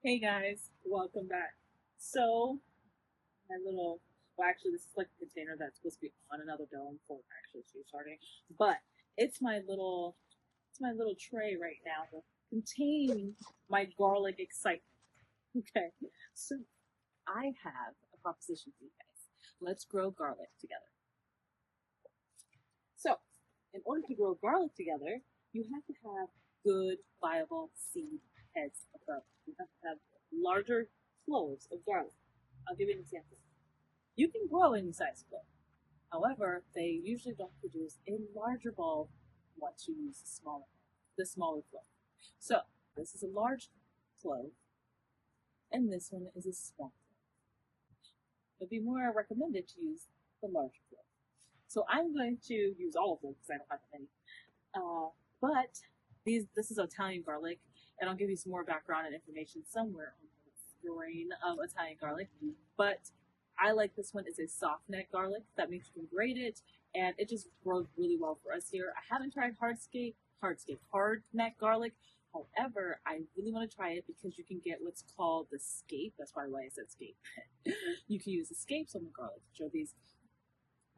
Hey guys, welcome back. So, my little, well, actually, this is like a container that's supposed to be on another dome for actually shoe starting, but it's my little tray right now to contain my garlic excitement. Okay, so I have a proposition for you guys. Let's grow garlic together. So, in order to grow garlic together, you have to have good, viable seed heads of garlic. You have to have larger cloves of garlic. I'll give you an example. You can grow any size clove. However, they usually don't produce a larger bulb once you use the smaller clove. So, this is a large clove, and this one is a small clove. It'd be more recommended to use the larger clove. So I'm going to use all of them because I don't have that many. But this is Italian garlic, and I'll give you some more background and information somewhere on the strain of Italian garlic. But I like this one. It's a soft neck garlic. That means you can grate it, and it just grows really well for us here. I haven't tried hard neck garlic. However, I really want to try it because you can get what's called the scape. That's probably why I said scape. You can use the scapes on the garlic, which are these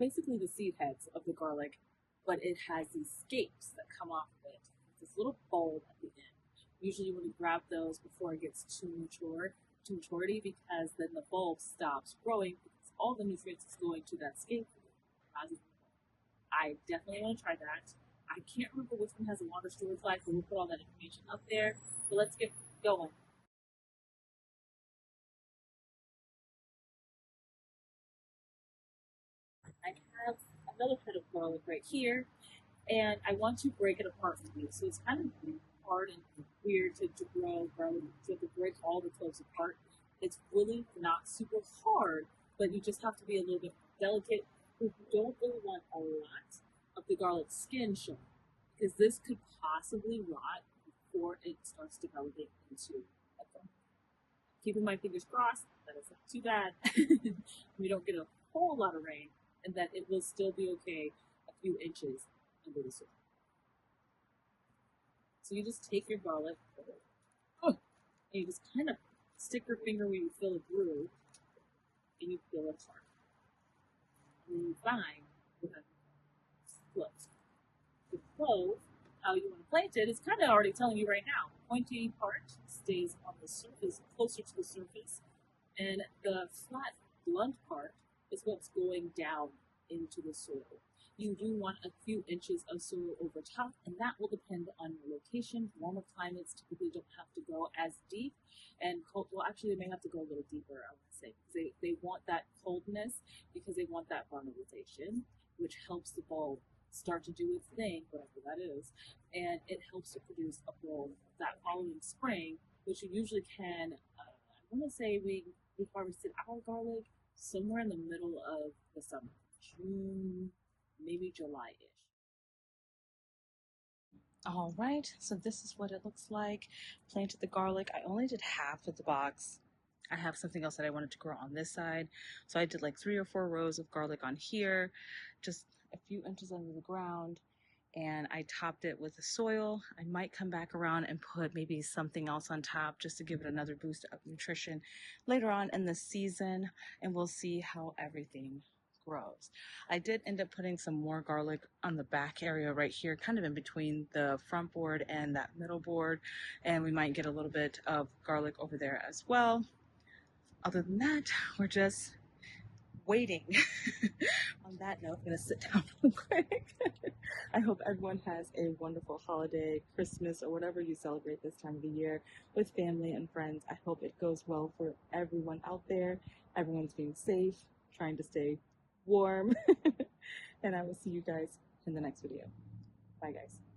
basically the seed heads of the garlic, but it has these scapes that come off of it. It's this little bulb at the end. Usually you want to grab those before it gets to maturity, because then the bulb stops growing because all the nutrients is going to that scape. I definitely want to try that. I can't remember which one has a longer storage life, but we'll put all that information up there. So let's get going. I have another kind of garlic right here, and I want to break it apart for you. So it's kind of hard and weird to grow garlic. So you have to break all the cloves apart. It's really not super hard, but you just have to be a little bit delicate. You don't really want a lot of the garlic skin showing, because this could possibly rot before it starts developing into a garlic. Keeping my fingers crossed that it's not too bad. We don't get a whole lot of rain, and that it will still be okay a few inches under the soil. So you just take your garlic, and you just kind of stick your finger where you feel a groove, and you peel it apart. And then you find you have cloves. The clove, how you want to plant it, is kind of already telling you right now. The pointy part stays on the surface, closer to the surface, and the flat, blunt part is what's going down into the soil. You do want a few inches of soil over top, and that will depend on your location. Warmer climates typically don't have to go as deep, and cold, well, actually, they may have to go a little deeper, I would say, because they want that coldness, because they want that vernalization, which helps the bulb start to do its thing, whatever that is, and it helps to produce a bulb that following spring, which you usually can. I want to say we harvested our garlic somewhere in the middle of the summer, June, maybe July-ish. All right, so this is what it looks like. Planted the garlic. I only did half of the box. I have something else that I wanted to grow on this side. So I did like 3 or 4 rows of garlic on here, just a few inches under the ground. And I topped it with the soil. I might come back around and put maybe something else on top just to give it another boost of nutrition later on in the season. And we'll see how everything grows. I did end up putting some more garlic on the back area right here, kind of in between the front board and that middle board, and we might get a little bit of garlic over there as well. Other than that, we're just waiting. On that note, I'm going to sit down real quick. I hope everyone has a wonderful holiday, Christmas, or whatever you celebrate this time of the year with family and friends. I hope it goes well for everyone out there. Everyone's being safe, trying to stay warm. And I will see you guys in the next video. Bye, guys.